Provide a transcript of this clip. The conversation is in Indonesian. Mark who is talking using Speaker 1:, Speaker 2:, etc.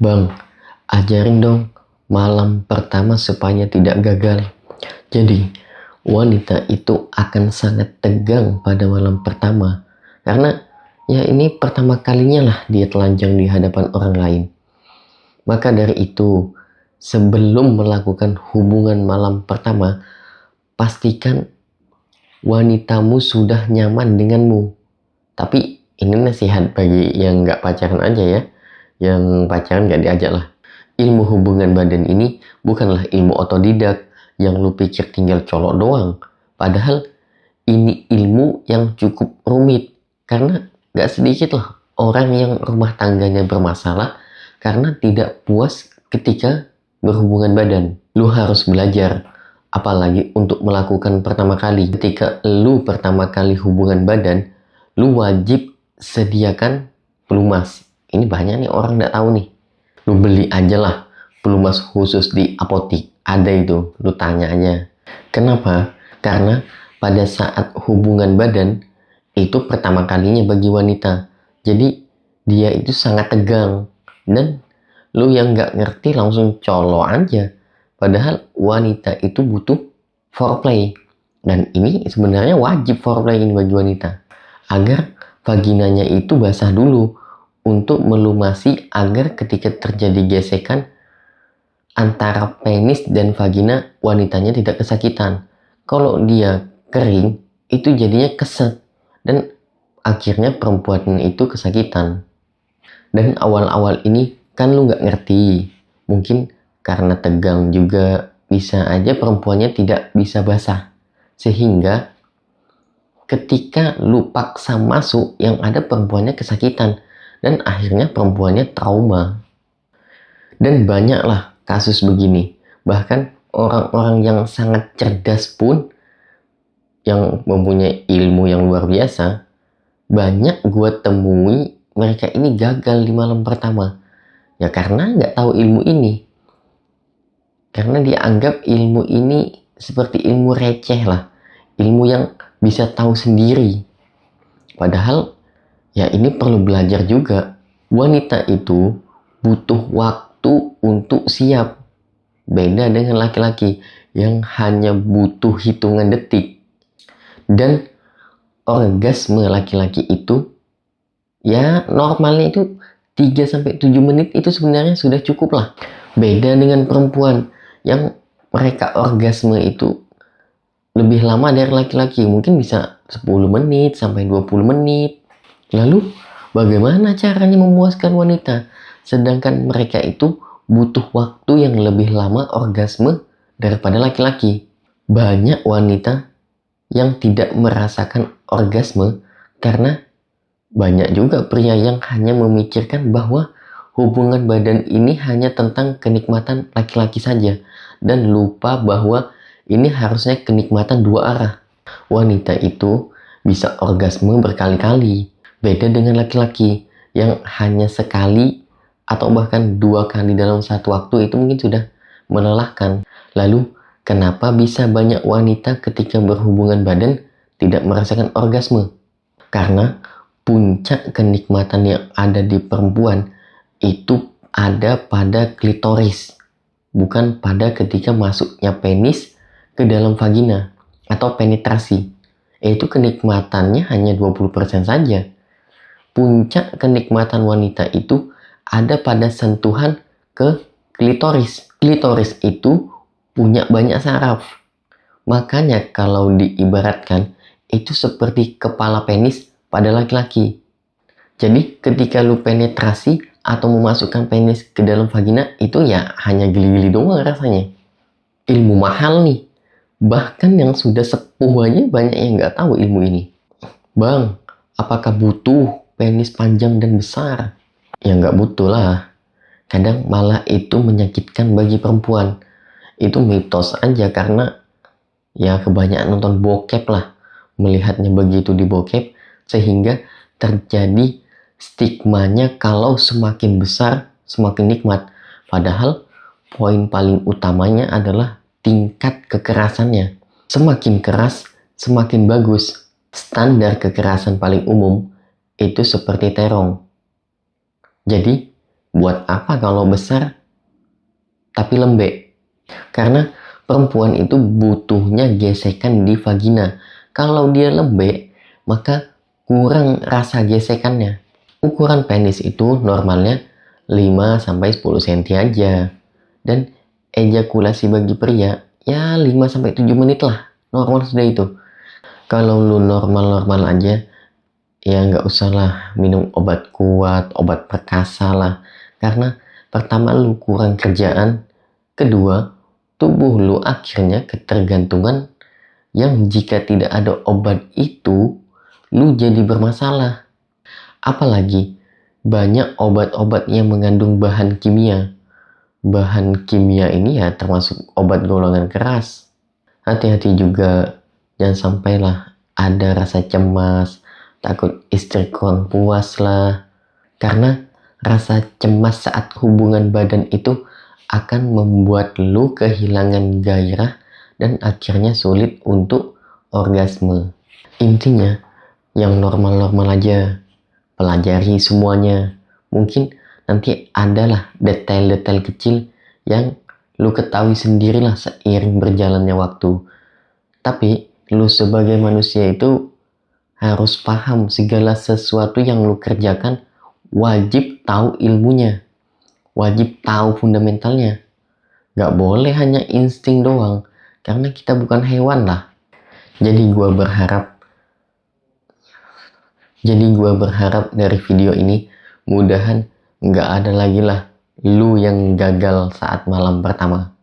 Speaker 1: Bang, ajarin dong malam pertama supaya tidak gagal. Jadi, wanita itu akan sangat tegang pada malam pertama. Karena ya ini pertama kalinya lah dia telanjang di hadapan orang lain. Maka dari itu, sebelum melakukan hubungan malam pertama, pastikan wanitamu sudah nyaman denganmu. Tapi ini nasihat bagi yang nggak pacaran aja ya. Yang pacaran nggak diajak lah. Ilmu hubungan badan ini bukanlah ilmu otodidak yang lu pikir tinggal colok doang. Padahal ini ilmu yang cukup rumit. Karena gak sedikit lah orang yang rumah tangganya bermasalah karena tidak puas ketika berhubungan badan. Lu harus belajar, apalagi untuk melakukan pertama kali. Ketika lu pertama kali hubungan badan, lu wajib sediakan pelumas. Ini banyak nih orang gak tahu nih. Lu beli aja lah pelumas khusus di apotik. Ada itu, lu tanya aja. Kenapa? Karena pada saat hubungan badan, itu pertama kalinya bagi wanita. Jadi, dia itu sangat tegang. Dan lu yang gak ngerti langsung colo aja. Padahal wanita itu butuh foreplay. Dan ini sebenarnya wajib foreplay ini bagi wanita. Agar vaginanya itu basah dulu. Untuk melumasi agar ketika terjadi gesekan antara penis dan vagina, wanitanya tidak kesakitan. Kalau dia kering, itu jadinya keset. Dan akhirnya perempuan itu kesakitan. Dan awal-awal ini kan lu gak ngerti. Mungkin karena tegang juga bisa aja perempuannya tidak bisa basah. Sehingga ketika lu paksa masuk, yang ada perempuannya kesakitan. Dan akhirnya perempuannya trauma. Dan banyaklah kasus begini. Bahkan orang-orang yang sangat cerdas pun, yang mempunyai ilmu yang luar biasa, banyak gue temui mereka ini gagal di malam pertama. Ya karena nggak tahu ilmu ini. Karena dia anggap ilmu ini seperti ilmu receh lah. Ilmu yang bisa tahu sendiri. Padahal ya ini perlu belajar juga. Wanita itu butuh waktu untuk siap. Beda dengan laki-laki yang hanya butuh hitungan detik. Dan orgasme laki-laki itu ya normalnya itu 3-7 menit itu sebenarnya sudah cukup lah. Beda dengan perempuan yang mereka orgasme itu lebih lama dari laki-laki. Mungkin bisa 10 menit sampai 20 menit. Lalu bagaimana caranya memuaskan wanita? Sedangkan mereka itu butuh waktu yang lebih lama orgasme daripada laki-laki. Banyak wanita yang tidak merasakan orgasme karena banyak juga pria yang hanya memikirkan bahwa hubungan badan ini hanya tentang kenikmatan laki-laki saja dan lupa bahwa ini harusnya kenikmatan dua arah. Wanita itu bisa orgasme berkali-kali. Beda dengan laki-laki yang hanya sekali atau bahkan 2 kali dalam satu waktu itu mungkin sudah melelahkan. Lalu kenapa bisa banyak wanita ketika berhubungan badan tidak merasakan orgasme? Karena puncak kenikmatan yang ada di perempuan itu ada pada klitoris, bukan pada ketika masuknya penis ke dalam vagina atau penetrasi. Itu kenikmatannya hanya 20% saja. Puncak kenikmatan wanita itu ada pada sentuhan ke klitoris. Klitoris itu punya banyak saraf. Makanya kalau diibaratkan itu seperti kepala penis pada laki-laki. Jadi ketika lu penetrasi atau memasukkan penis ke dalam vagina itu ya hanya geli-geli doang rasanya. Ilmu mahal nih. Bahkan yang sudah sepuh aja banyak yang nggak tahu ilmu ini. Bang, apakah butuh penis panjang dan besar? Ya nggak butuh lah. Kadang malah itu menyakitkan bagi perempuan. Itu mitos aja karena ya kebanyakan nonton bokep lah. Melihatnya begitu di bokep sehingga terjadi stigmanya kalau semakin besar semakin nikmat. Padahal poin paling utamanya adalah tingkat kekerasannya. Semakin keras semakin bagus. Standar kekerasan paling umum itu seperti terong. Jadi Buat apa kalau besar tapi lembek? Karena perempuan itu butuhnya gesekan di vagina. Kalau dia lembek, maka kurang rasa gesekannya. Ukuran penis itu normalnya 5-10 cm aja. Dan ejakulasi bagi pria ya 5-7 menit lah. Normal sudah itu. Kalau lu normal-normal aja, ya nggak usah lah minum obat kuat, obat perkasa lah. Karena pertama lu kurang kerjaan, kedua tubuh lu akhirnya ketergantungan yang jika tidak ada obat itu, lu jadi bermasalah. Apalagi banyak obat-obat yang mengandung bahan kimia. Bahan kimia ini ya termasuk obat golongan keras. Hati-hati juga, jangan sampailah ada rasa cemas, takut istri kurang puas lah. Karena rasa cemas saat hubungan badan itu akan membuat lu kehilangan gairah dan akhirnya sulit untuk orgasme. Intinya, yang normal-normal aja. Pelajari semuanya. Mungkin nanti adalah detail-detail kecil yang lu ketahui sendirilah seiring berjalannya waktu. Tapi lu sebagai manusia itu harus paham segala sesuatu yang lu kerjakan wajib tahu ilmunya, wajib tahu fundamentalnya. Gak boleh hanya insting doang, karena kita bukan hewan lah. Jadi gua berharap dari video ini mudahan nggak ada lagi lah lu yang gagal saat malam pertama.